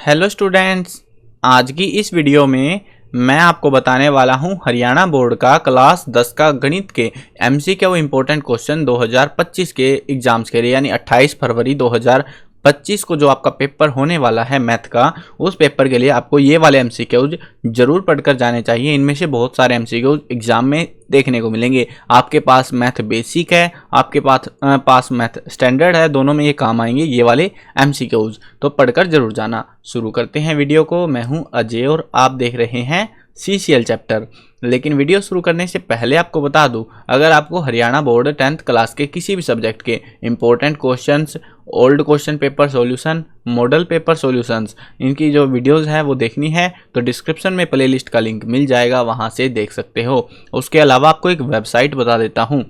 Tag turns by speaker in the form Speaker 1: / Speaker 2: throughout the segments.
Speaker 1: Hello students, आज की इस वीडियो में मैं आपको बताने वाला हूं हरियाणा बोर्ड का क्लास 10 का गणित के एमसीक्यू इम्पोर्टेंट क्वेश्चन 2025 के एग्जाम्स के लिए, यानी 28 फरवरी 2025 को जो आपका पेपर होने वाला है मैथ का, उस पेपर के लिए आपको ये वाले एमसीक्यूज जरूर पढ़कर जाने चाहिए। इनमें से बहुत सारे एमसीक्यूज एग्जाम में देखने को मिलेंगे। आपके पास मैथ बेसिक है, आपके पास मैथ स्टैंडर्ड है, दोनों में ये काम आएंगे ये वाले एमसीक्यूज, तो पढ़कर जरूर जाना। शुरू करते हैं वीडियो को। मैं हूं अजय और आप देख रहे हैं सीसीएल चैप्टर। लेकिन वीडियो शुरू करने से पहले आपको बता दूं, अगर आपको हरियाणा बोर्ड 10th क्लास के किसी भी सब्जेक्ट के important questions, old question paper solution, model paper solutions, इनकी जो वीडियोस है वो देखनी है तो डिस्क्रिप्शन में प्लेलिस्ट का लिंक मिल जाएगा, वहां से देख सकते हो। उसके अलावा आपको एक वेबसाइट बता देता हूं,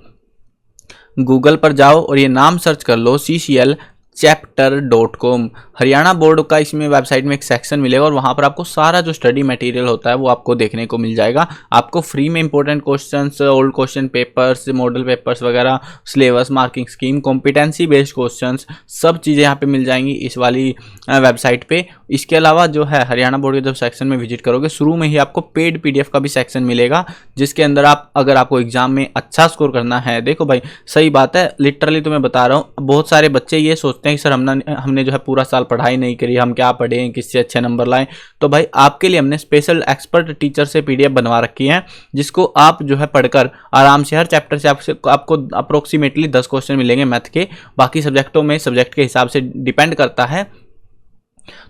Speaker 1: गूगल पर जाओ और ये नाम सर्च कर लो cclchapter.com। हरियाणा बोर्ड का इसमें वेबसाइट में एक सेक्शन मिलेगा और वहाँ पर आपको सारा जो स्टडी मटेरियल होता है वो आपको देखने को मिल जाएगा। आपको फ्री में important questions, old question papers, model papers वगैरह, syllabus, marking scheme, competency based questions, सब चीज़ें यहाँ पे मिल जाएंगी इस वाली वेबसाइट पे। इसके अलावा जो है हरियाणा बोर्ड के जब सेक्शन में विजिट करोगे, शुरू में ही आपको पेड PDF का भी सेक्शन मिलेगा, जिसके अंदर अगर आपको एग्जाम में अच्छा स्कोर करना है, देखो भाई सही बात है, लिटरली तो मैं बता रहा हूँ, बहुत सारे बच्चे ये सोचते हैं कि सर हमने जो है पूरा साल पढ़ाई नहीं करी, हम क्या पढ़ें, किससे अच्छे नंबर लाएं। तो भाई आपके लिए हमने स्पेशल एक्सपर्ट टीचर से PDF बनवा रखी है, जिसको आप जो है पढ़कर आराम से हर चैप्टर से आपको अप्रोक्सीमेटली 10 क्वेश्चन मिलेंगे मैथ के। बाकी सब्जेक्टों में सब्जेक्ट के हिसाब से डिपेंड करता है,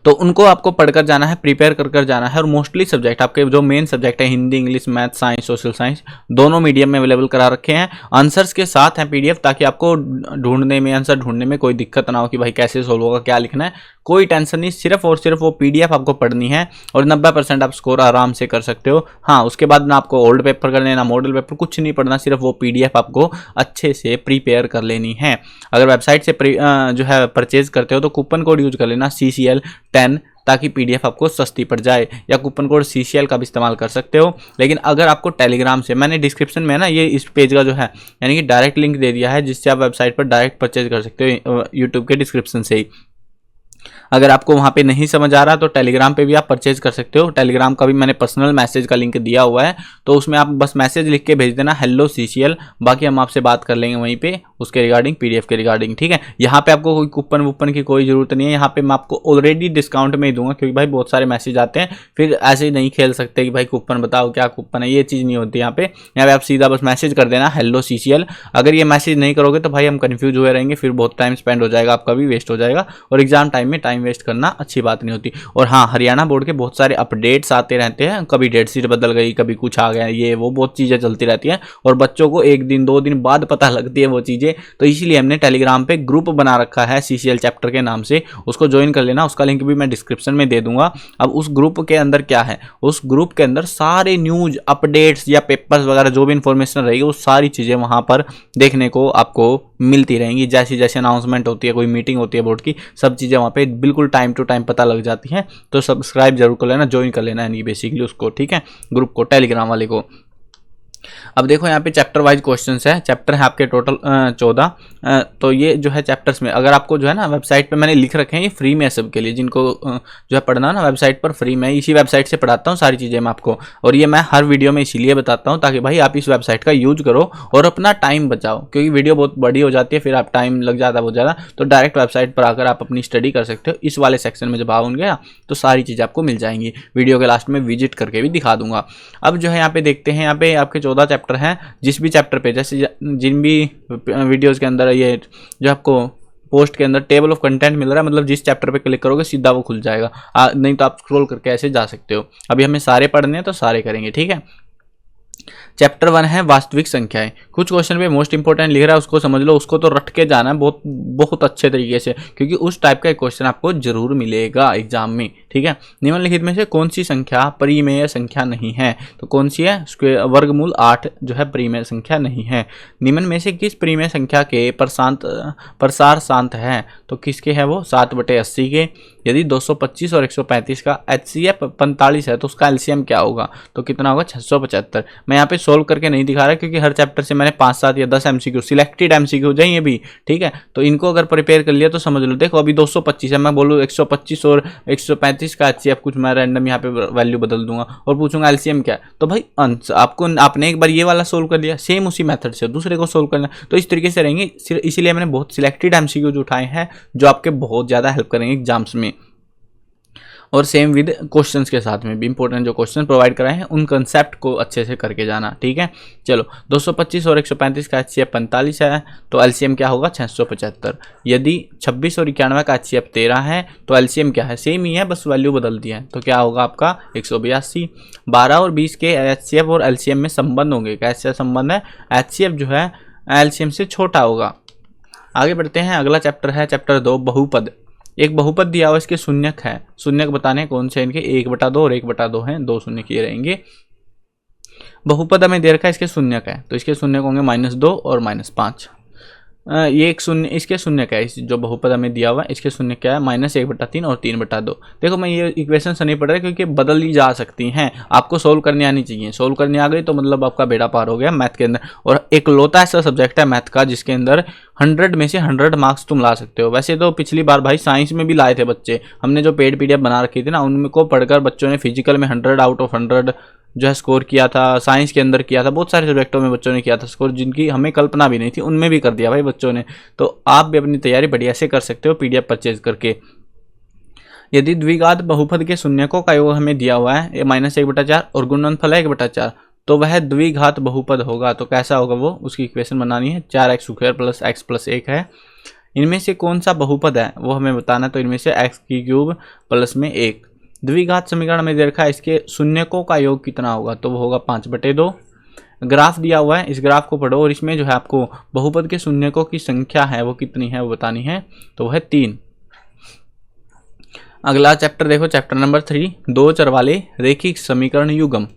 Speaker 1: तो उनको आपको पढ़कर जाना है, प्रिपेयर कर जाना है। और मोस्टली सब्जेक्ट आपके जो मेन सब्जेक्ट है, Hindi, English, math, science, social science, दोनों मीडियम में अवेलेबल करा रखे हैं। आंसर्स के साथ हैं PDF, ताकि आपको आंसर ढूंढने में कोई दिक्कत ना हो कि भाई कैसे सोल्व होगा, क्या लिखना है, कोई टेंशन नहीं। सिर्फ और सिर्फ वो PDF आपको पढ़नी है और 90% आप स्कोर आराम से कर सकते हो। हाँ, उसके बाद ना आपको ओल्ड पेपर कर लेना, मॉडल पेपर कुछ नहीं पढ़ना, सिर्फ वो PDF आपको अच्छे से प्रिपेयर कर लेनी है। अगर वेबसाइट से जो है परचेज करते हो तो कूपन कोड यूज कर लेना CCL10, ताकि PDF आपको सस्ती पड़ जाए, या कूपन कोड CCL का भी इस्तेमाल कर सकते हो। लेकिन अगर आपको टेलीग्राम से, मैंने डिस्क्रिप्शन में ना ये इस पेज का जो है यानी कि डायरेक्ट लिंक दे दिया है, जिससे आप वेबसाइट पर डायरेक्ट परचेज कर सकते हो यूट्यूब के डिस्क्रिप्शन से ही। अगर आपको वहाँ पे नहीं समझ आ रहा तो टेलीग्राम पे भी आप परचेज कर सकते हो। टेलीग्राम का भी मैंने पर्सनल मैसेज का लिंक दिया हुआ है, तो उसमें आप बस मैसेज लिख के भेज देना हेलो CCL, बाकी हम आपसे बात कर लेंगे वहीं पे उसके रिगार्डिंग, PDF के रिगार्डिंग, ठीक है। यहाँ पे आपको कोई कूपन वूपन की कोई जरूरत नहीं है, यहाँ पे मैं आपको ऑलरेडी डिस्काउंट में ही दूंगा, क्योंकि भाई बहुत सारे मैसेज आते हैं, फिर ऐसे ही नहीं खेल सकते कि भाई कूपन बताओ क्या कूपन है, ये चीज़ नहीं होती यहाँ पे आप सीधा बस मैसेज कर देना हेलो CCL। अगर ये मैसेज नहीं करोगे तो भाई हम कन्फ्यूज हुए रहेंगे, फिर बहुत टाइम स्पेंड हो जाएगा, आपका भी वेस्ट हो जाएगा, और एग्जाम टाइम में टाइम वेस्ट करना अच्छी बात नहीं होती। और हाँ, हरियाणा बोर्ड के बहुत सारे अपडेट्स आते रहते हैं, कभी डेट शीट बदल गई, कभी कुछ आ गया, ये वो बहुत चीज़ें चलती रहती हैं, और बच्चों को 1 दिन 2 दिन बाद पता लगती है वो चीज़ें। तो इसलिए हमने टेलीग्राम पे ग्रुप बना रखा है CCL चैप्टर के नाम से, उसको ज्वाइन कर लेना, उसका लिंक भी मैं डिस्क्रिप्शन में दे दूंगा। अब उस ग्रुप के अंदर क्या है, उस ग्रुप के अंदर सारे न्यूज, अपडेट्स या पेपर्स वगैरह जो भी इंफॉर्मेशन रहेगी, वो सारी चीज़ें वहाँ पर देखने को आपको मिलती रहेंगी। जैसी जैसे अनाउंसमेंट होती है, कोई मीटिंग होती है बोर्ड की, सब चीज़ें वहाँ पे बिल्कुल टाइम टू टाइम पता लग जाती हैं। तो सब्सक्राइब जरूर कर लेना, ज्वाइन कर लेना यानी बेसिकली उसको, ठीक है, ग्रुप को, टेलीग्राम वाले को। अब देखो यहाँ पे चैप्टर वाइज क्वेश्चंस है, चैप्टर है आपके टोटल 14। तो ये जो है चैप्टर्स में, अगर आपको जो है ना वेबसाइट पे मैंने लिख रखे हैं, ये फ्री में है सबके लिए, जिनको जो है पढ़ना ना वेबसाइट पर फ्री में, इसी वेबसाइट से पढ़ाता हूँ सारी चीज़ें मैं आपको। और ये मैं हर वीडियो में इसीलिए बताता हूँ ताकि भाई आप इस वेबसाइट का यूज करो और अपना टाइम बचाओ, क्योंकि वीडियो बहुत बड़ी हो जाती है, फिर आप टाइम लग जाता है बहुत ज़्यादा। तो डायरेक्ट वेबसाइट पर आकर आप अपनी स्टडी कर सकते हो। इस वाले सेक्शन में जब आओगे ना तो सारी चीज़ें आपको मिल जाएंगी, वीडियो के लास्ट में विजिट करके भी दिखा दूंगा। अब जो है यहाँ पे देखते हैं, यहाँ पे आपके 14 चैप्टर हैं। जिस भी चैप्टर पे, जैसे जिन भी वीडियोस के अंदर ये जो आपको पोस्ट के अंदर टेबल ऑफ कंटेंट मिल रहा है, मतलब जिस चैप्टर पे क्लिक करोगे सीधा वो खुल जाएगा, नहीं तो आप स्क्रॉल करके ऐसे जा सकते हो। अभी हमें सारे पढ़ने हैं तो सारे करेंगे, ठीक है। चैप्टर 1 है वास्तविक संख्याएं। कुछ क्वेश्चन पे मोस्ट इंपोर्टेंट लिख रहा है, उसको समझ लो, उसको तो रट के जाना है बहुत बहुत अच्छे तरीके से, क्योंकि उस टाइप का एक क्वेश्चन आपको जरूर मिलेगा एग्जाम में, ठीक है। निम्नलिखित में से कौन सी संख्या परिमेय संख्या नहीं है, तो कौन सी है, वर्गमूल 8 जो है परिमेय संख्या नहीं है। निम्न में से किस परिमेय संख्या के प्रसार शांत है, तो किसके है वो, 7/80 के। यदि 225 और 135 का HCF 45 है तो उसका LCM क्या होगा, तो कितना होगा 675। मैं यहाँ पे सोल्व करके नहीं दिखा रहा क्योंकि हर चैप्टर से मैंने 5, 7 या 10 MCQ सिलेक्टेड MCQ जाइए भी, ठीक है। तो इनको अगर प्रिपेयर कर लिया तो समझ लो। देखो अभी 225 है, मैं बोलूँ 125 और 135 का HCF कुछ मैं रैंडम यहाँ पे वैल्यू बदल दूंगा और पूछूंगा LCM क्या है, तो भाई आपको आपने एक बार ये वाला सोल्व कर लिया, सेम उसी मेथड से दूसरे को सोल्व करना। तो इस तरीके से रहेंगे, इसीलिए मैंने बहुत सिलेक्टेड MCQ उठाए हैं जो आपके बहुत ज़्यादा हेल्प करेंगे एग्जाम्स में। और सेम विद क्वेश्चंस के साथ में भी इंपॉर्टेंट जो क्वेश्चन प्रोवाइड कराए हैं उन कंसेप्ट को अच्छे से करके जाना, ठीक है। चलो 225 और 135 का HCF 45 है तो LCM क्या होगा 675। यदि 26 और 91 का HCF 13 है तो LCM क्या है, सेम ही है बस वैल्यू बदल दी है, तो क्या होगा आपका 182। 12 और 20 के HCF और LCM में संबंध होंगे, कैसे संबंध है, HCF जो है LCM से छोटा होगा। आगे बढ़ते हैं, अगला चैप्टर है चैप्टर 2 बहुपद। एक बहुपद दिया हुआ, इसके शून्यक है, शून्यक बताने कौन से इनके 1/2 और 1/2 हैं, 2 शून्य किए रहेंगे। बहुपद हमें दे रखा है, इसके शून्यक है तो इसके शून्यक होंगे -2 और -5। ये एक शून्य, इसके शून्य क्या है, इस जो बहुपद हमें दिया हुआ है इसके शून्य क्या है -1/3 और 3/2। देखो मैं ये इक्वेशन से नहीं पढ़ रहा क्योंकि बदली जा सकती हैं, आपको सोल्व करने आनी चाहिए। सोल्व करने आ गई तो मतलब आपका बेड़ा पार हो गया मैथ के अंदर। और एक लौता ऐसा सब्जेक्ट है मैथ का जिसके अंदर 100 में से 100 मार्क्स तुम ला सकते हो। वैसे तो पिछली बार भाई साइंस में भी लाए थे बच्चे, हमने जो पेड PDF बना रखी थी ना उनको पढ़कर बच्चों ने फिजिकल में 100 आउट ऑफ 100 जो है स्कोर किया था, साइंस के अंदर किया था, बहुत सारे सब्जेक्टों में बच्चों ने किया था स्कोर, जिनकी हमें कल्पना भी नहीं थी उनमें भी कर दिया भाई बच्चों ने। तो आप भी अपनी तैयारी बढ़िया से कर सकते हो PDF परचेज करके। यदि द्विघात बहुपद के शून्यकों का योग हमें दिया हुआ है -1/4 और गुणनफल है 1/4 तो वह द्विघात बहुपद होगा। तो कैसा होगा वो, उसकी इक्वेशन बनानी है। 4x² + x + 1 है, इनमें से कौन सा बहुपद है वो हमें बताना है। तो इनमें से x³ + में 1। द्विघात समीकरण में दे रखा है, इसके शून्यकों का योग कितना होगा, तो वो होगा 5/2। ग्राफ दिया हुआ है, इस ग्राफ को पढ़ो और इसमें जो है आपको बहुपद के शून्यकों की संख्या है वो कितनी है वो बतानी है, तो वह 3। अगला चैप्टर देखो, चैप्टर नंबर 3 दो चर वाले रेखिक समीकरण युग्म।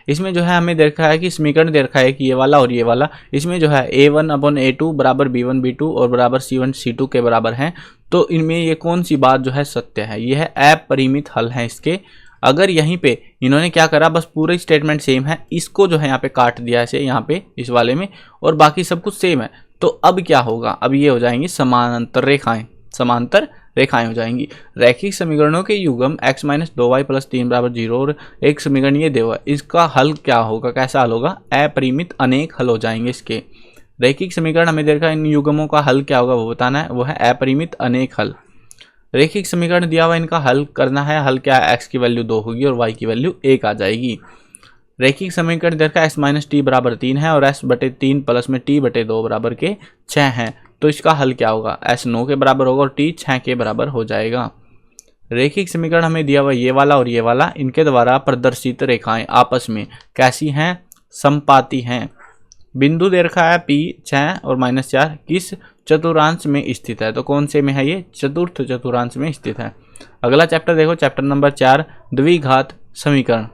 Speaker 1: इसमें जो है हमें दे रखा है कि समीकरण दे रखा है कि ये वाला और ये वाला, इसमें जो है a1/a2 बराबर b1 b2 और बराबर c1 c2 के बराबर है। तो इनमें ये कौन सी बात जो है सत्य है, ये है अपरिमित हल है इसके। अगर यहीं पे इन्होंने क्या करा, बस पूरे स्टेटमेंट सेम है, इसको जो है यहाँ पे काट दिया ऐसे यहाँ पे इस वाले में, और बाकी सब कुछ सेम है। तो अब क्या होगा, अब ये हो जाएंगी समानांतर रेखाएं, समांतर रेखाएं हो जाएंगी। रैखिक समीकरणों के युग्म x - 2y + 3 = 0 और एक समीकरण ये देवा, इसका हल क्या होगा, कैसा हल होगा, अपरिमित अनेक हल हो जाएंगे इसके। रैखिक समीकरण हमें देखा, इन युग्मों का हल क्या होगा वो बताना है, वो है अपरिमित अनेक हल। रैखिक समीकरण दिया हुआ, इनका हल करना है, हल क्या है, x की वैल्यू 2 होगी और y की वैल्यू 1 आ जाएगी। रैखिक समीकरण देखा x - t = 3 है और s/3 प्लस में t/2 बराबर के 6 है। तो इसका हल क्या होगा, s 9 के बराबर होगा और t 6 के बराबर हो जाएगा। रैखिक समीकरण हमें दिया हुआ ये वाला और ये वाला, इनके द्वारा प्रदर्शित रेखाएं आपस में कैसी हैं, समपाती हैं। बिंदु दे रखा है P 6 और -4 किस चतुर्थांश में स्थित है, तो कौन से में है ये, चतुर्थ चतुर्थांश में स्थित है। अगला चैप्टर देखो, चैप्टर नंबर 4 द्विघात समीकरण।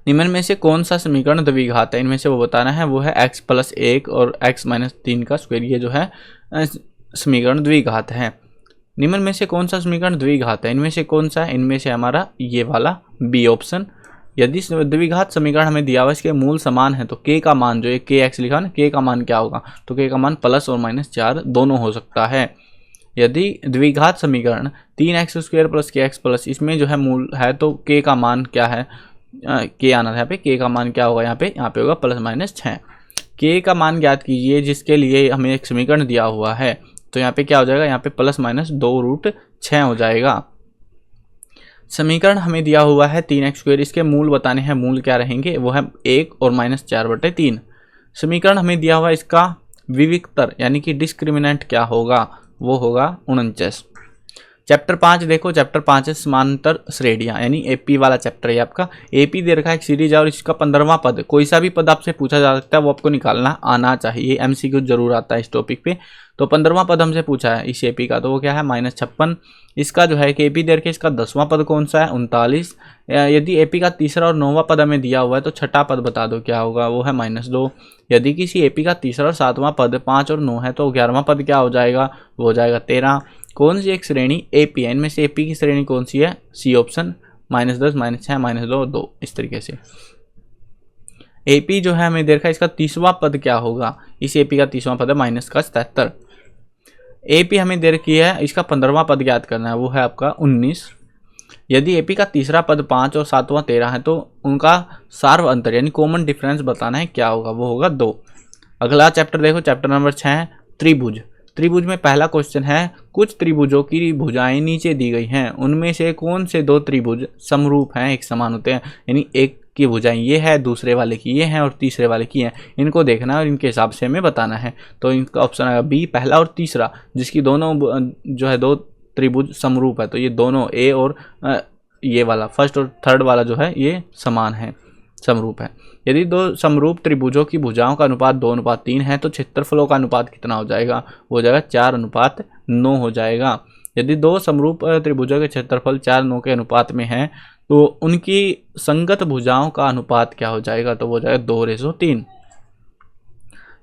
Speaker 1: निम्न में से कौन सा समीकरण द्विघात है, इनमें से वो बताना है, वो है x + 1 और x - 3 का स्क्वायर, ये जो है समीकरण द्विघात है। निम्न में से कौन सा समीकरण द्विघात है, इनमें से कौन सा है, इनमें से हमारा ये वाला बी ऑप्शन। यदि द्विघात समीकरण हमें दिया हुआ इसके मूल समान है तो k का मान जो है kx लिखा ना, k का मान क्या होगा, तो k का मान + और -4 दोनों हो सकता है। यदि द्विघात समीकरण 3x² + kx+ इसमें जो है मूल है तो k का मान क्या है, k आना था यहाँ पे, k का मान क्या होगा यहाँ पे होगा +-6। k का मान ज्ञात कीजिए जिसके लिए हमें एक समीकरण दिया हुआ है, तो यहाँ पे क्या हो जाएगा, यहाँ पे +-2√6 हो जाएगा। समीकरण हमें दिया हुआ है 3x², इसके मूल बताने हैं, मूल क्या रहेंगे, वो है 1 और -4/3। समीकरण हमें दिया हुआ इसका विविक्तर यानी कि डिस्क्रिमिनेंट क्या होगा, वो होगा 49। चैप्टर 5 देखो, चैप्टर 5 है समांतर श्रेणियां, यानी एपी वाला चैप्टर है आपका। एपी दे रखा है एक सीरीज है और इसका 15वां पद, कोई सा भी पद आपसे पूछा जा सकता है, वो आपको निकालना आना चाहिए, MCQ जरूर आता है इस टॉपिक पे। तो 15वां पद हमसे पूछा है इस एपी का, तो वो क्या है -56। इसका जो है कि एपी दे रखे, इसका 10वां पद कौन सा है, 39। यदि एपी का तीसरा और 9वां पद हमें दिया हुआ है तो छठा पद बता दो क्या होगा, वो है -2। यदि किसी एपी का तीसरा और 7वां पद 5 और 9 है तो 11वां पद क्या हो जाएगा, वो हो जाएगा 13। कौन सी एक श्रेणी एपी है, इनमें से एपी की श्रेणी कौन सी है, सी ऑप्शन, -10 -6 -2 2 इस तरीके से। एपी जो है हमें देखा है इसका तीसवां पद क्या होगा, इस एपी का तीसवां पद है -77। एपी हमें दे रखी है, इसका 15वां पद ज्ञात करना है, वो है आपका 19। यदि एपी का तीसरा पद 5 और 7वां 13 है तो उनका सार्व अंतर यानी कॉमन डिफरेंस बताना है, क्या होगा, वो होगा 2। अगला चैप्टर देखो, चैप्टर नंबर 6 है त्रिभुज। त्रिभुज में पहला क्वेश्चन है, कुछ त्रिभुजों की भुजाएं नीचे दी गई हैं, उनमें से कौन से दो त्रिभुज समरूप हैं, एक समान होते हैं, यानी एक की भुजाएं ये है, दूसरे वाले की ये है और तीसरे वाले की है, इनको देखना है और इनके हिसाब से हमें बताना है। तो इनका ऑप्शन आएगा बी, पहला और तीसरा, जिसकी दोनों जो है दो त्रिभुज समरूप है, तो ये दोनों ए और ये वाला फर्स्ट और थर्ड वाला जो है ये समान है, समरूप है। यदि दो समरूप त्रिभुजों की भुजाओं का अनुपात 2:3 है तो क्षेत्रफलों का अनुपात कितना हो जाएगा, वो हो जाएगा 4:9 हो जाएगा। यदि दो समरूप त्रिभुजों के क्षेत्रफल 4:9 के अनुपात में है तो उनकी संगत भुजाओं का अनुपात क्या हो जाएगा, तो वो हो जाएगा 2:3।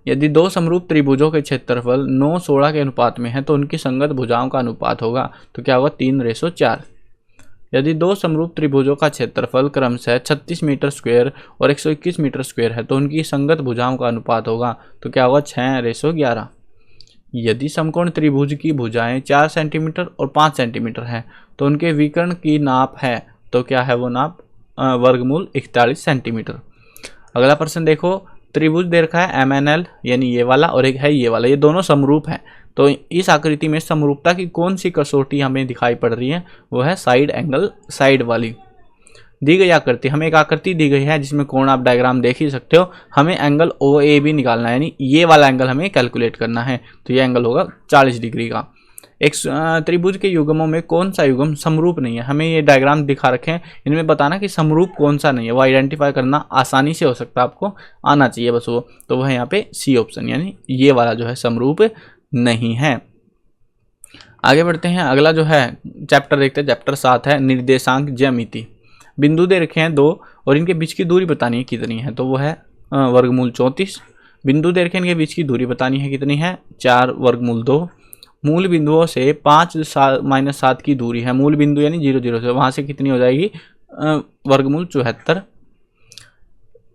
Speaker 1: यदि दो समरूप त्रिभुजों के क्षेत्रफल 9:16 के अनुपात में है तो उनकी संगत भुजाओं का अनुपात होगा, तो क्या होगा 3:4। यदि दो समरूप त्रिभुजों का क्षेत्रफल क्रमशः 36 मीटर स्क्वायर और 121 मीटर स्क्वायर है तो उनकी संगत भुजाओं का अनुपात होगा, तो क्या होगा 6:11। यदि समकोण त्रिभुज की भुजाएं 4 सेंटीमीटर और 5 सेंटीमीटर है तो उनके विकर्ण की नाप है, तो क्या है वो नाप, वर्गमूल 41 सेंटीमीटर। अगला प्रश्न देखो, त्रिभुज दे रखा है MNL यानी ये वाला और एक है ये वाला, ये दोनों समरूप हैं, तो इस आकृति में समरूपता की कौन सी कसौटी हमें दिखाई पड़ रही है, वो है साइड एंगल साइड वाली। दी गई आकृति, हमें एक आकृति दी गई है जिसमें कोण आप डायग्राम देख ही सकते हो, हमें एंगल OAB निकालना है, यानी ये वाला एंगल हमें कैलकुलेट करना है, तो ये एंगल होगा 40 डिग्री का। एक त्रिभुज के युग्मों में कौन सा युग्म समरूप नहीं है, हमें ये डायग्राम दिखा रखे हैं, इनमें बताना कि समरूप कौन सा नहीं है, वो आइडेंटिफाई करना आसानी से हो सकता है, आपको आना चाहिए बस वो, तो वह यहाँ पे सी ऑप्शन यानी ये वाला जो है समरूप नहीं है। आगे बढ़ते हैं, अगला जो है चैप्टर देखते हैं, चैप्टर 7 है निर्देशांक ज्यामिति। बिंदु दे रखे हैं 2 और इनके बीच की दूरी बतानी है कितनी है, तो वो है वर्गमूल 34। बिंदु दे रखे हैं, इनके बीच की दूरी बतानी है कितनी है, 4 वर्गमूल 2। मूल बिंदुओं से 5 -7 की दूरी है, मूल बिंदु यानी 0 0 से, वहाँ से कितनी हो जाएगी, वर्गमूल 74।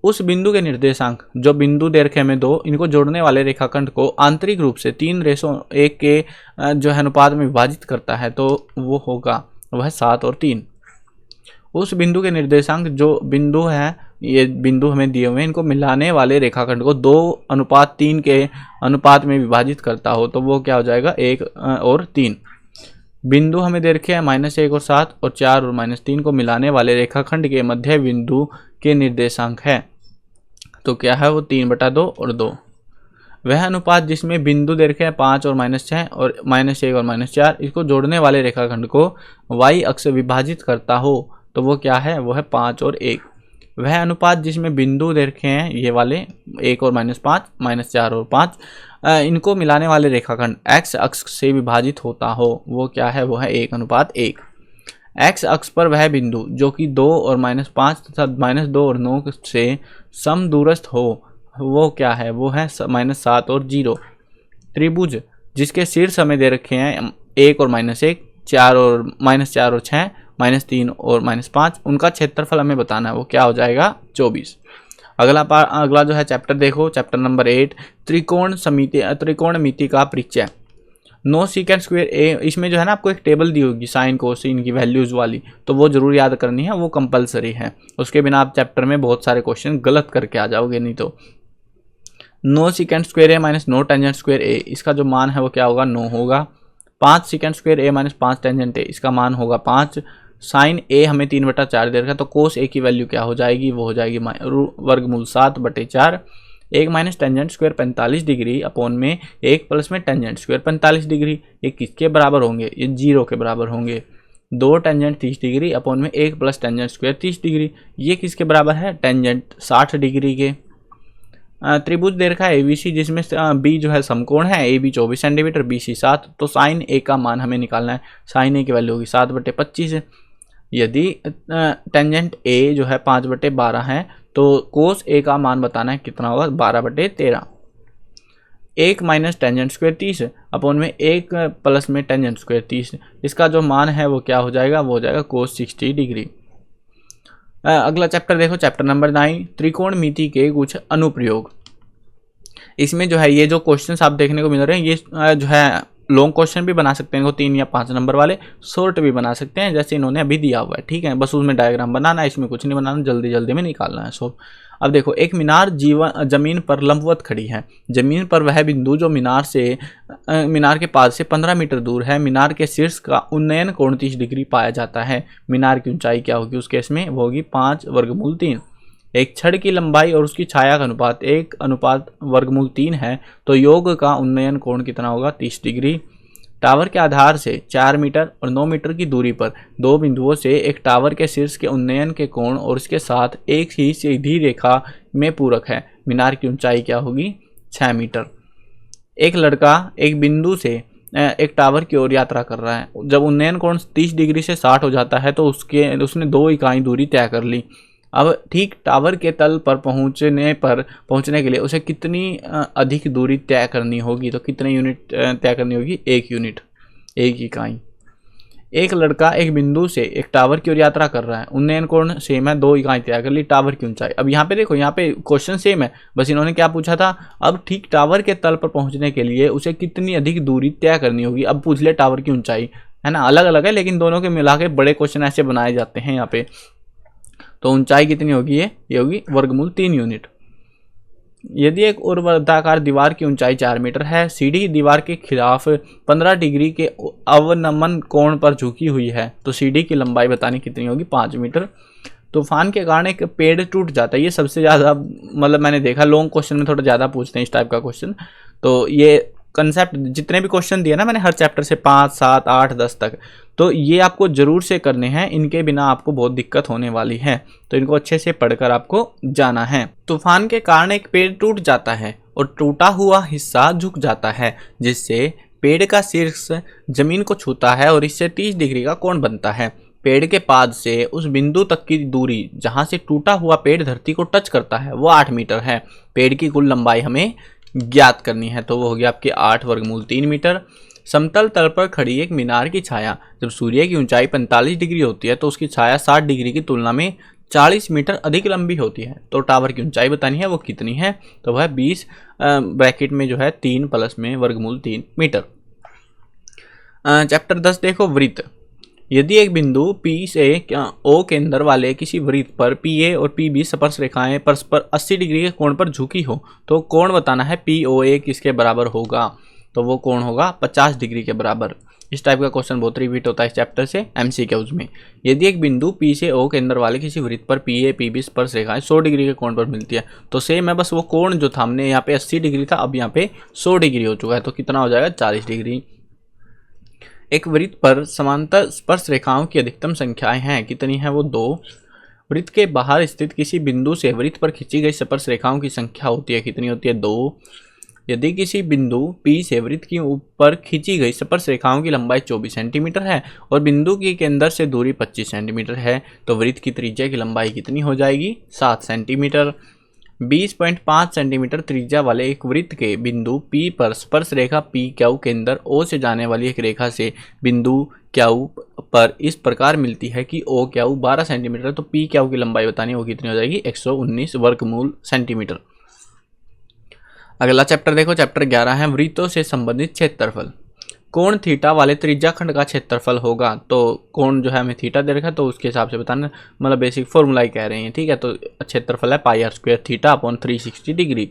Speaker 1: उस बिंदु के निर्देशांक, जो बिंदु दे रखे हमें 2, इनको जोड़ने वाले रेखाखंड को आंतरिक रूप से 3:1 के जो है अनुपात में विभाजित करता है, तो वो होगा वह 7 और 3। उस बिंदु के निर्देशांक, जो बिंदु है, ये बिंदु हमें दिए हुए हैं, इनको मिलाने वाले रेखाखंड को 2:3 के अनुपात में विभाजित करता हो, तो वो क्या हो जाएगा 1 और 3। बिंदु हमें दे रखे हैं -1 और 7 और 4 और -3 को मिलाने वाले रेखाखंड के मध्य बिंदु के निर्देशांक है, तो क्या है वो 3/2 और 2। वह अनुपात जिसमें बिंदु दे रखे हैं 5 और -6 और -1 और -4, इसको जोड़ने वाले रेखाखंड को y अक्ष विभाजित करता हो, तो वो क्या है, वो है 5 और 1। वह अनुपात जिसमें बिंदु दे रखे हैं ये वाले 1 और -5, -4 और 5, इनको मिलाने वाले रेखाखंड x अक्ष से विभाजित होता हो, वो क्या है, वो है 1:1। x अक्ष पर वह बिंदु जो कि 2 और -5 तथा -2 और 9 से समदूरस्थ हो, वो क्या है, वो है -7 और 0। त्रिभुज जिसके शीर्ष हमें दे रखे हैं 1 और -1, 4 और -4 और 6, -3 और -5, उनका क्षेत्रफल हमें बताना है, वो क्या हो जाएगा 24। अगला जो है चैप्टर देखो, चैप्टर नंबर 8 त्रिकोणमिति का परिचय। 9 सेकंड स्क्वायर ए, इसमें जो है ना आपको एक टेबल दी होगी साइन कोसाइन की वैल्यूज़ वाली, तो वो जरूर याद करनी है, वो कंपलसरी है, उसके बिना आप चैप्टर में बहुत सारे क्वेश्चन गलत करके आ जाओगे नहीं तो। 9 सेकंड स्क्वायर ए माइनस 9 टेंजेंट स्क्वायर ए, इसका जो मान है वो क्या होगा 9 होगा। 5 सेकंड स्क्वायर ए माइनस 5 टेंजेंट ए, इसका मान होगा 5। साइन ए हमें 3/4 दे रखा है, तो कोस ए की वैल्यू क्या हो जाएगी, वो हो जाएगी वर्गमूल 7/4। 1 minus tangent square 45 degree upon में 1 प्लस में टेंजेंट स्क्वायर 45 डिग्री, ये किसके बराबर होंगे, ये 0 के बराबर होंगे। 2 टेंजेंट 30 डिग्री अपॉन में 1 प्लस टेंजेंट स्क्वायर 30 डिग्री, ये किसके बराबर है, टेंजेंट 60 डिग्री के। त्रिभुज दे रखा है एबीसी, जिसमें बी जो है समकोण है, A B 24 centimetre, B C 7, तो साइन ए का मान हमें निकालना है, साइन ए की वैल्यू होगी 7/25। यदि टेंजेंट ए जो है 5/12 है, तो कोस ए का मान बताना है कितना होगा 12/13। 1 माइनस टेंजेंट स्क्वायर 30 अपॉन में 1 प्लस में टेंजेंट स्क्वायर 30। इसका जो मान है वो क्या हो जाएगा, वो हो जाएगा कोस 60 डिग्री। अगला चैप्टर देखो, चैप्टर नंबर 9 त्रिकोणमिति के कुछ अनुप्रयोग। इसमें जो है ये जो क्वेश्चंस आप देखने को मिल रहे हैं ये जो है लॉन्ग क्वेश्चन भी बना सकते हैं, इनको 3 या 5 नंबर वाले, शॉर्ट भी बना सकते हैं जैसे इन्होंने अभी दिया हुआ है, ठीक है। बस उसमें डायग्राम बनाना है, इसमें कुछ नहीं बनाना, जल्दी जल्दी में निकालना है सब। अब देखो, एक मीनार जमीन पर लंबवत खड़ी है। जमीन पर वह बिंदु जो मीनार के पास से 15 मीटर दूर है। मीनार के शीर्ष का उन्नयन कोण 30 डिग्री पाया जाता है। मीनार की ऊंचाई क्या होगी उस केस में, वो होगी 5 वर्गमूल 3। एक छड़ की लंबाई और उसकी छाया का अनुपात 1 अनुपात वर्गमूल 3 है, तो योग का उन्नयन कोण कितना होगा, 30 डिग्री। टावर के आधार से 4 मीटर और 9 मीटर की दूरी पर दो बिंदुओं से एक टावर के शीर्ष के उन्नयन के कोण और उसके साथ एक ही सीधी रेखा में पूरक है। मीनार की ऊंचाई क्या होगी, 6 मीटर। एक लड़का एक बिंदु से एक टावर की ओर यात्रा कर रहा है। जब उन्नयन कोण 30 डिग्री से 60 हो जाता है तो उसने 2 इकाई दूरी तय कर ली। अब ठीक टावर के तल पर पहुंचने के लिए उसे कितनी अधिक दूरी तय करनी होगी, तो कितने यूनिट तय करनी होगी, 1 यूनिट, 1 इकाई। एक लड़का एक बिंदु से एक टावर की ओर यात्रा कर रहा है। उन्नयन कोण सेम है, 2 इकाई तय कर ली। टावर की ऊंचाई, अब यहाँ पे देखो, यहाँ पे क्वेश्चन सेम है, बस इन्होंने क्या पूछा था, अब ठीक टावर के तल पर पहुंचने के लिए उसे कितनी अधिक दूरी तय करनी होगी। अब पूछ ले टावर की ऊंचाई, है ना, अलग अलग है लेकिन दोनों के मिला के बड़े क्वेश्चन ऐसे बनाए जाते हैं यहाँ पे। तो ऊंचाई कितनी होगी, ये होगी वर्गमूल 3 यूनिट। यदि एक ऊर्ध्वाधर दीवार की ऊंचाई 4 मीटर है, सीढ़ी दीवार के खिलाफ 15 डिग्री के अवनमन कोण पर झुकी हुई है, तो सीढ़ी की लंबाई बतानी कितनी होगी, 5 मीटर। तूफान के कारण एक पेड़ टूट जाता है। ये सबसे ज़्यादा मतलब मैंने देखा लॉन्ग क्वेश्चन में थोड़ा ज़्यादा पूछते हैं इस टाइप का क्वेश्चन। तो ये कंसेप्ट जितने भी क्वेश्चन दिए ना मैंने हर चैप्टर से 5, 7, 8, 10 तक, तो ये आपको जरूर से करने हैं। इनके बिना आपको बहुत दिक्कत होने वाली है, तो इनको अच्छे से पढ़कर आपको जाना है। तूफान के कारण एक पेड़ टूट जाता है और टूटा हुआ हिस्सा झुक जाता है, जिससे पेड़ का शीर्ष जमीन को छूता है और इससे 30 डिग्री का कोण बनता है। पेड़ के पाद से उस बिंदु तक की दूरी जहां से टूटा हुआ पेड़ धरती को टच करता है वो 8 मीटर है। पेड़ की कुल लंबाई हमें ज्ञात करनी है, तो वो होगी आपकी 8 वर्गमूल 3 मीटर। समतल तल पर खड़ी एक मीनार की छाया जब सूर्य की ऊंचाई 45 डिग्री होती है तो उसकी छाया 60 डिग्री की तुलना में 40 मीटर अधिक लंबी होती है। तो टावर की ऊंचाई बतानी है, वो कितनी है, तो वह 20 ब्रैकेट में जो है 3 प्लस में वर्गमूल 3 मीटर। चैप्टर 10 देखो, वृत्त। यदि एक बिंदु P से O केंद्र वाले किसी वृत्त पर PA और PB स्पर्श रेखाएं परस्पर 80 डिग्री के कोण पर झुकी हो, तो कोण बताना है POA किसके बराबर होगा, तो वो कोण होगा 50 डिग्री के बराबर। इस टाइप का क्वेश्चन बहुत रिपीट होता है इस चैप्टर से MCQs में। यदि एक बिंदु P से O केंद्र वाले किसी वृत्त पर PA PB स्पर्श रेखाएं 100 डिग्री के कोण पर मिलती है, तो सेम है, बस वो कोण जो था हमने यहाँ पे 80 डिग्री था, अब यहाँ पे 100 डिग्री हो चुका है, तो कितना हो जाएगा, 40 डिग्री। एक वृत्त पर समांतर स्पर्श रेखाओं की अधिकतम संख्याएं हैं, कितनी है, वो 2। वृत्त के बाहर स्थित किसी बिंदु से वृत्त पर खींची गई स्पर्श रेखाओं की संख्या होती है, कितनी होती है, 2। यदि किसी बिंदु P से वृत्त की ऊपर खींची गई स्पर्श रेखाओं की लंबाई 24 सेंटीमीटर है और बिंदु के केंद्र से दूरी 25 सेंटीमीटर है, तो वृत्त की त्रिज्या की लंबाई कितनी हो जाएगी, 7 सेंटीमीटर। 20.5 सेंटीमीटर त्रिज्या वाले एक वृत्त के बिंदु P पर स्पर्श रेखा PQ केंद्र O से जाने वाली एक रेखा से बिंदु Q पर इस प्रकार मिलती है कि OQ 12 सेंटीमीटर, तो PQ की लंबाई बतानी होगी, कितनी हो जाएगी, 119 वर्गमूल सेंटीमीटर। अगला चैप्टर देखो, चैप्टर 11 है वृत्तों से संबंधित क्षेत्रफल। कोण थीटा वाले त्रिज्याखंड का क्षेत्रफल होगा, तो कोण जो है हमें थीटा दे रखा है तो उसके हिसाब से बताना, मतलब बेसिक फॉर्मूला ही कह रहे हैं, ठीक है। तो क्षेत्रफल है πr² theta upon 360 degree.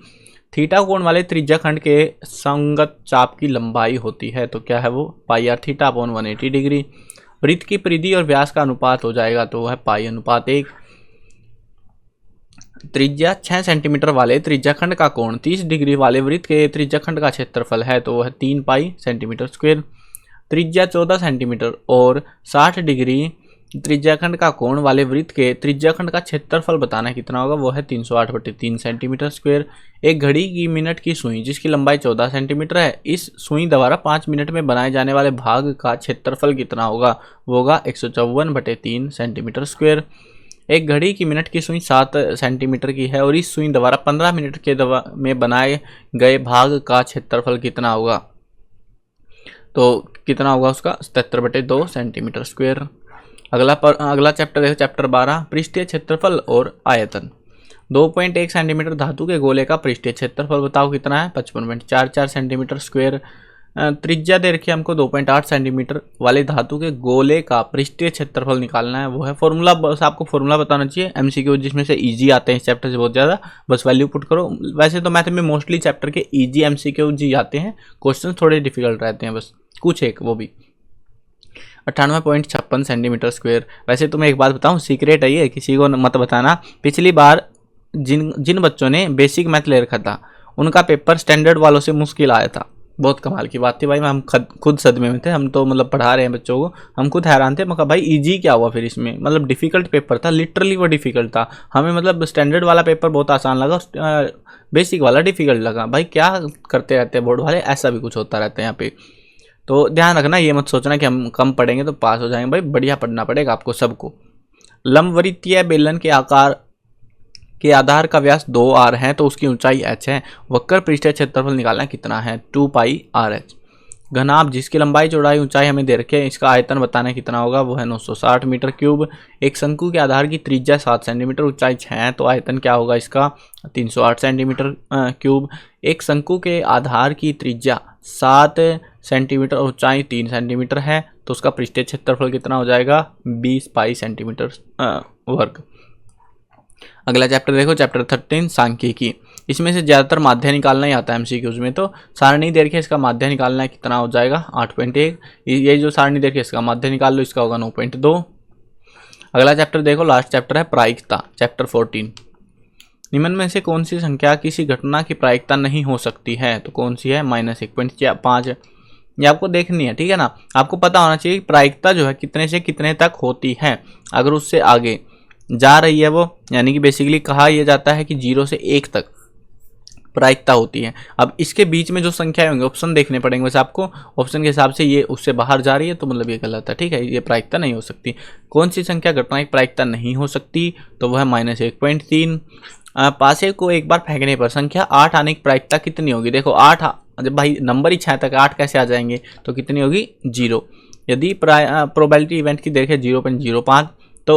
Speaker 1: Theta कोण वाले त्रिज्याखंड के संगत चाप की लंबाई होती है, तो क्या है वो, πr थीटा अपॉन 180 डिग्री। वृत्त की परिधि और व्यास का अनुपात हो जाएगा, तो वह π/1। त्रिज्या 6 सेंटीमीटर वाले त्रिज्याखंड का कोण 30 डिग्री वाले वृत्त के त्रिज्याखंड का क्षेत्रफल है, तो वह 3 पाई सेंटीमीटर स्क्वायर। त्रिज्या 14 सेंटीमीटर और 60 डिग्री त्रिज्याखंड का कोण वाले वृत्त के त्रिज्याखंड का क्षेत्रफल बताना कितना होगा, वो है 308/3 सेंटीमीटर स्क्वायर। एक घड़ी की मिनट की सुई जिसकी लंबाई 14 सेंटीमीटर है, इस सुई द्वारा 5 मिनट में बनाए जाने वाले भाग का क्षेत्रफल कितना होगा, वो होगा 154/3 सेंटीमीटर स्क्वायर। एक घड़ी की मिनट की सुई 7 सेंटीमीटर की है और इस सुई द्वारा 15 मिनट के में बनाए गए भाग का क्षेत्रफल कितना होगा। तो कितना होगा उसका 77/2 सेंटीमीटर स्क्वायर। अगला चैप्टर है चैप्टर 12 पृष्ठीय क्षेत्रफल और आयतन। 2.1 सेंटीमीटर धातु के गोले का पृष्ठीय क्षेत्रफल बताओ कितना है 55.44 सेंटीमीटर स्क्वायर। त्रिज्या दे रखी है हमको 2.8 सेंटीमीटर वाले धातु के गोले का पृष्ठीय क्षेत्रफल निकालना है। वो है फॉर्मूला, बस आपको फॉर्मूला बताना चाहिए। एमसीक्यू जिसमें से इजी आते हैं इस चैप्टर से बहुत ज़्यादा, बस वैल्यू पुट करो। वैसे तो मैथ में मोस्टली चैप्टर के इजी एमसीक्यू जी आते हैं, क्वेश्चन थोड़े डिफिकल्ट रहते हैं, बस कुछ एक वो भी। 98.56 सेंटीमीटर स्क्वायर। वैसे तुम्हें एक बात बताऊं, सीक्रेट है ये, किसी को मत बताना। पिछली बार जिन बच्चों ने बेसिक मैथ ले रखा था उनका पेपर स्टैंडर्ड वालों से मुश्किल आया था। बहुत कमाल की बात थी भाई, हम खुद सदमे में थे। हम तो मतलब पढ़ा रहे हैं बच्चों को, हम खुद हैरान थे। मगर भाई इजी क्या हुआ फिर इसमें, मतलब डिफिकल्ट पेपर था, लिटरली वो डिफिकल्ट था। हमें मतलब स्टैंडर्ड वाला पेपर बहुत आसान लगा, बेसिक वाला डिफिकल्ट लगा। भाई क्या करते रहते हैं बोर्ड वाले, ऐसा भी कुछ होता रहता है यहाँ पे। तो ध्यान रखना, ये मत सोचना कि हम कम पढ़ेंगे तो पास हो जाएंगे। भाई बढ़िया पढ़ना पड़ेगा आपको सबको। लंबवृत्तीय बेलन के आकार के आधार का व्यास 2r है तो उसकी ऊंचाई h है। वक्र पृष्ठीय क्षेत्रफल निकालना कितना है 2πr/h। घनाभ जिसकी लंबाई चौड़ाई ऊंचाई हमें दे रखे हैं, इसका आयतन बताना कितना होगा, वो है 960 मीटर क्यूब। एक शंकु के आधार की त्रिज्या 7 सेंटीमीटर, ऊंचाई 6 है तो आयतन क्या होगा इसका 308 सेंटीमीटर क्यूब। एक शंकु के आधार की त्रिज्या 7 सेंटीमीटर और ऊंचाई 3 सेंटीमीटर है तो उसका पृष्ठीय क्षेत्रफल कितना हो जाएगा 20 पाई सेंटीमीटर वर्ग। अगला चैप्टर देखो, चैप्टर 13 सांख्यिकी। इसमें से ज़्यादातर माध्य निकालना ही आता है एमसीक्यूज में। तो सारणी दे रखी है, इसका माध्य निकालना है कितना हो जाएगा 8.1। ये जो सारणी दे रखी है इसका माध्य निकाल लो, इसका होगा 9.2। अगला चैप्टर देखो, लास्ट चैप्टर है प्रायिकता, चैप्टर 14। निम्न में से कौन सी संख्या किसी घटना की प्रायिकता नहीं हो सकती है, तो कौन सी है -1.5। ये आपको देखनी है, ठीक है ना। आपको पता होना चाहिए प्रायिकता जो है कितने से कितने तक होती है। अगर उससे आगे जा रही है वो, यानी कि बेसिकली कहा यह जाता है कि 0 से 1 तक प्रायिकता होती है। अब इसके बीच में जो संख्याएं होंगी, ऑप्शन देखने पड़ेंगे वैसे आपको, ऑप्शन के हिसाब से ये उससे बाहर जा रही है तो मतलब ये गलत है, ठीक है, ये प्रायिकता नहीं हो सकती। कौन सी संख्या घटना की प्रायिकता नहीं हो सकती, तो वह है -1.3। पासे को एक बार फेंकने पर संख्या 8 आने की प्रायिकता कितनी होगी। देखो 8, जब भाई नंबर ही 6 तक 8 कैसे आ जाएंगे, तो कितनी होगी 0। यदि प्रोबेबिलिटी इवेंट की देखें 0.05 तो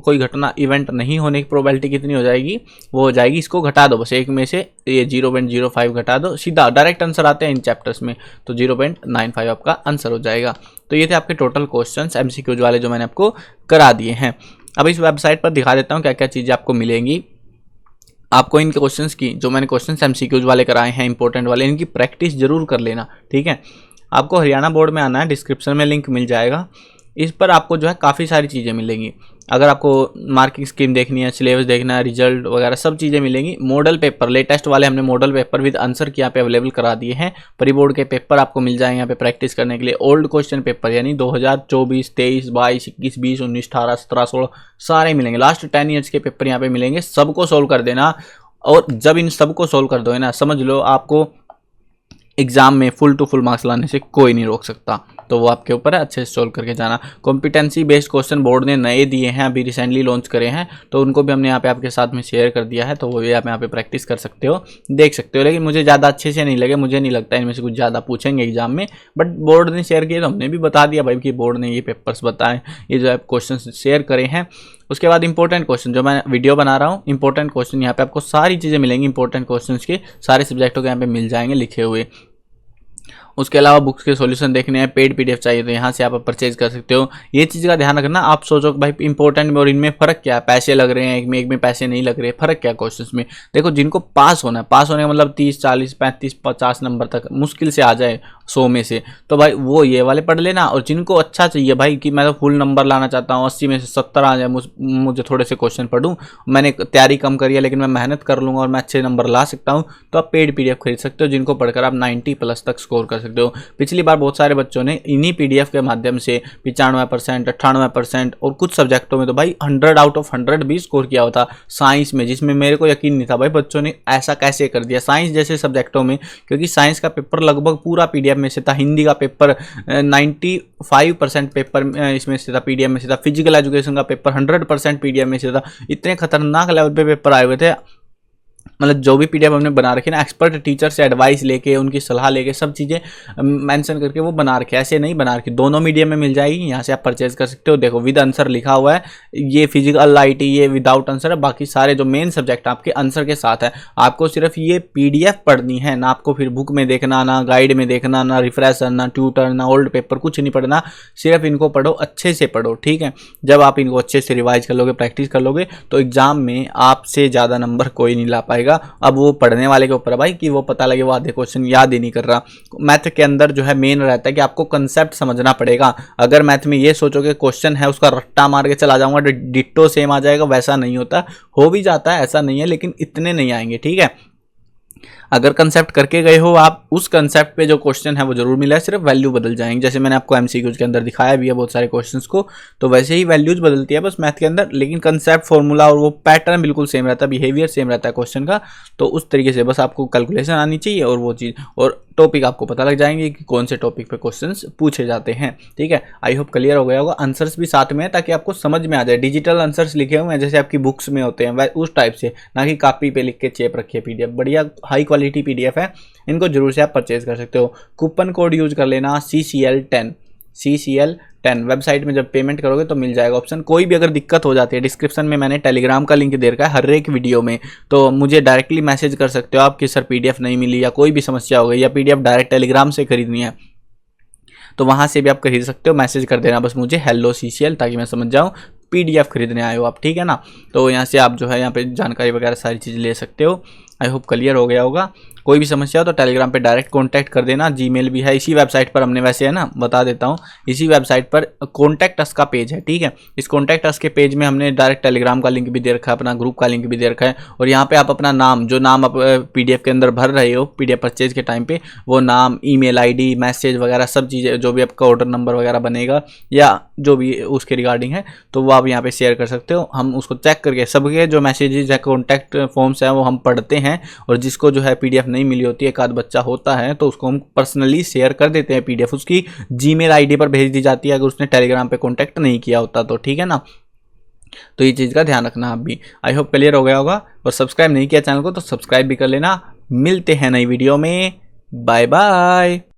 Speaker 1: कोई घटना इवेंट नहीं होने की प्रोबेबिलिटी कितनी हो जाएगी, वो हो जाएगी, इसको घटा दो बस एक में से, ये 0.05 घटा दो, सीधा डायरेक्ट आंसर आते हैं इन चैप्टर्स में, तो 0.95 आपका आंसर हो जाएगा। तो ये थे आपके टोटल क्वेश्चंस एमसीक्यूज वाले जो मैंने आपको करा दिए हैं। अब इस वेबसाइट पर दिखा देता हूँ क्या क्या चीज़ें आपको मिलेंगी। आपको इन क्वेश्चंस की, जो मैंने क्वेश्चंस एमसीक्यूज वाले कराए हैं इंपॉर्टेंट वाले, इनकी प्रैक्टिस जरूर कर लेना, ठीक है। आपको हरियाणा बोर्ड में आना है, डिस्क्रिप्शन में लिंक मिल जाएगा। इस पर आपको जो है काफ़ी सारी चीज़ें मिलेंगी। अगर आपको मार्किंग स्कीम देखनी है, सिलेबस देखना है, रिजल्ट वगैरह सब चीज़ें मिलेंगी। मॉडल पेपर लेटेस्ट वाले हमने मॉडल पेपर विद आंसर की यहाँ पे अवेलेबल करा दिए हैं। प्री बोर्ड के पेपर आपको मिल जाएंगे यहाँ पे प्रैक्टिस करने के लिए। ओल्ड क्वेश्चन पेपर यानी 2024, 23, 22, 21, 20, 19, 18, 17, 16 सारे मिलेंगे। लास्ट 10 ईयर्स के पेपर यहाँ पे मिलेंगे, सबको सोल्व कर देना। और जब इन सबको सोल्व कर दोगे ना, समझ लो आपको एग्जाम में फुल टू फुल मार्क्स लाने से कोई नहीं रोक सकता। तो वो आपके ऊपर है, अच्छे से सोल्व करके जाना। कॉम्पिटेंसी बेस्ड क्वेश्चन बोर्ड ने नए दिए हैं, अभी रिसेंटली लॉन्च करे हैं, तो उनको भी हमने यहाँ पे आपके साथ में शेयर कर दिया है, तो वो भी आप यहाँ पे प्रैक्टिस कर सकते हो, देख सकते हो। लेकिन मुझे ज़्यादा अच्छे से नहीं लगे, मुझे नहीं लगता इनमें से कुछ ज़्यादा पूछेंगे एग्जाम में, बट बोर्ड ने शेयर किए तो हमने भी बता दिया भाई कि बोर्ड ने ये पेपर्स बताए, ये जो है क्वेश्चन शेयर करे हैं। उसके बाद इंपॉर्टेंट क्वेश्चन, जो मैं वीडियो बना रहा हूँ इंपॉर्टेंट क्वेश्चन, यहाँ पे आपको सारी चीज़ें मिलेंगी इंपॉर्टेंट क्वेश्चन के, सारे सब्जेक्टों के यहाँ पे मिल जाएंगे लिखे हुए। उसके अलावा बुक्स के सॉल्यूशन देखने हैं, पेड पीडीएफ चाहिए तो यहाँ से आप परचेज कर सकते हो। ये चीज़ का ध्यान रखना, आप सोचो भाई इंपॉर्टेंट में और इनमें फ़र्क क्या है, पैसे लग रहे हैं एक में पैसे नहीं लग रहे, फ़र्क क्या है क्वेश्चंस में। देखो जिनको पास होना है, पास होने का मतलब 30, 40, 35, 50 नंबर तक मुश्किल से आ जाए 100 में से, तो भाई वो ये वाले पढ़ लेना। और जिनको अच्छा चाहिए भाई कि मैं तो फुल नंबर लाना चाहता हूँ, 80 में से 70 आ जाए, मुझे थोड़े से क्वेश्चन पढ़ूँ, मैंने तैयारी कम करी है लेकिन मैं मेहनत कर लूँगा और मैं अच्छे नंबर ला सकता हूँ, तो आप पेड पीडीएफ खरीद सकते हो, जिनको पढ़कर आप 90+ तक स्कोर कर सकते हो। पिछली बार बहुत सारे बच्चों ने इन्हीं पीडीएफ के माध्यम से 95%, 98% और कुछ सब्जेक्टों में तो भाई 100 आउट ऑफ 100 भी स्कोर किया होता साइंस में, जिसमें मेरे को यकीन नहीं था भाई बच्चों ने ऐसा कैसे कर दिया साइंस जैसे सब्जेक्टों में, क्योंकि साइंस का पेपर लगभग पूरा पीडीएफ PDF में से था, हिंदी का पेपर 95% पेपर इसमें से था PDF में से था, फिजिकल एजुकेशन का पेपर 100% PDF में से था। इतने खतरनाक लेवल पे पेपर आए हुए थे, मतलब जो भी PDF हमने बना रखी ना, एक्सपर्ट टीचर से एडवाइस लेके, उनकी सलाह लेके, सब चीज़ें मेंशन करके वो बना रखे, ऐसे नहीं बना रखी। दोनों मीडियम में मिल जाएगी, यहाँ से आप परचेज कर सकते हो। देखो विद आंसर लिखा हुआ है, ये फिजिकल IT ये विदाउट आंसर है, बाकी सारे जो मेन सब्जेक्ट आपके आंसर के साथ है। आपको सिर्फ ये PDF पढ़नी है ना, आपको फिर बुक में देखना, ना गाइड में देखना, ना रिफ्रेशर, ना ट्यूटर, ना ओल्ड पेपर, कुछ नहीं पढ़ना। सिर्फ इनको पढ़ो, अच्छे से पढ़ो, ठीक है। जब आप इनको अच्छे से रिवाइज कर लोगे, प्रैक्टिस कर लोगे, तो एग्जाम में आपसे ज़्यादा नंबर कोई नहीं ला पाएगा। अब वो पढ़ने वाले के ऊपर है भाई, कि वो पता लगे वो आधे क्वेश्चन याद ही नहीं कर रहा। मैथ के अंदर जो है मेन रहता है कि आपको कंसेप्ट समझना पड़ेगा। अगर मैथ में ये सोचोगे क्वेश्चन है उसका रट्टा मार के चला जाऊंगा, डिट्टो सेम आ जाएगा, वैसा नहीं होता। हो भी जाता है, ऐसा नहीं है, लेकिन इतने नहीं आएंगे, ठीक है। अगर कंसेप्ट करके गए हो आप, उस कंसेप्ट पे जो क्वेश्चन है वो जरूर मिला है, सिर्फ वैल्यू बदल जाएंगे। जैसे मैंने आपको MCQs के अंदर दिखाया भी है बहुत सारे क्वेश्चंस को, तो वैसे ही वैल्यूज बदलती है बस मैथ के अंदर, लेकिन कंसेप्ट, फॉर्मूला और वो पैटर्न बिल्कुल सेम रहता है, बिहेवियर सेम रहता है क्वेश्चन का। तो उस तरीके से बस आपको कैलकुलेशन आनी चाहिए और वो चीज़, और टॉपिक आपको पता लग जाएंगे कि कौन से टॉपिक पे क्वेश्चंस पूछे जाते हैं, ठीक है। आई होप क्लियर हो गया होगा। आंसर्स भी साथ में है ताकि आपको समझ में आ जाए। डिजिटल आंसर्स लिखे हुए हैं जैसे आपकी बुक्स में होते हैं, उस टाइप से, ना कि कॉपी पे लिख के चेप रखिए PDF। बढ़िया हाई क्वालिटी PDF है, इनको जरूर से आप परचेज कर सकते हो। कूपन कोड यूज कर लेना CCL10 वेबसाइट में जब पेमेंट करोगे तो मिल जाएगा ऑप्शन। कोई भी अगर दिक्कत हो जाती है, डिस्क्रिप्शन में मैंने टेलीग्राम का लिंक दे रखा है हर एक वीडियो में, तो मुझे डायरेक्टली मैसेज कर सकते हो आप कि सर PDF नहीं मिली, या कोई भी समस्या हो गई, या PDF डायरेक्ट टेलीग्राम से खरीदनी है तो वहाँ से भी आप खरीद सकते हो। मैसेज कर देना बस मुझे हेलो CCL, ताकि मैं समझ जाऊँ PDF खरीदने आए हो आप, ठीक है ना। तो यहाँ से आप जो है यहाँ पे जानकारी वगैरह सारी चीज़ ले सकते हो। आई होप क्लियर हो गया होगा। कोई भी समस्या हो तो टेलीग्राम पे डायरेक्ट कांटेक्ट कर देना। जीमेल भी है इसी वेबसाइट पर, हमने वैसे है ना बता देता हूँ, इसी वेबसाइट पर कॉन्टैक्ट अस का पेज है, ठीक है। इस कॉन्टैक्ट अस के पेज में हमने डायरेक्ट टेलीग्राम का लिंक भी दे रखा है, अपना ग्रुप का लिंक भी दे रखा है, और यहाँ पे आप अपना नाम, जो नाम आप PDF के अंदर भर रहे हो PDF परचेज के टाइम पे, वो नाम, email ID, मैसेज वगैरह सब चीज़ें, जो भी आपका ऑर्डर नंबर वगैरह बनेगा या जो भी उसके रिगार्डिंग है, तो वो आप यहाँ पे शेयर कर सकते हो। हम उसको चेक करके सबके जो मैसेजेस है, कॉन्टैक्ट फॉर्म्स हैं, वो हम पढ़ते हैं, और जिसको जो है PDF नहीं मिली होती है, एक आध बच्चा होता है, तो उसको हम पर्सनली शेयर कर देते हैं PDF, उसकी जीमेल ID पर भेज दी जाती है अगर उसने टेलीग्राम पे कांटेक्ट नहीं किया होता तो, ठीक है ना। तो ये चीज़ का ध्यान रखना आप भी। आई होप क्लियर हो गया होगा। और सब्सक्राइब नहीं किया चैनल को तो सब्सक्राइब भी कर लेना। मिलते हैं नई वीडियो में, बाय बाय।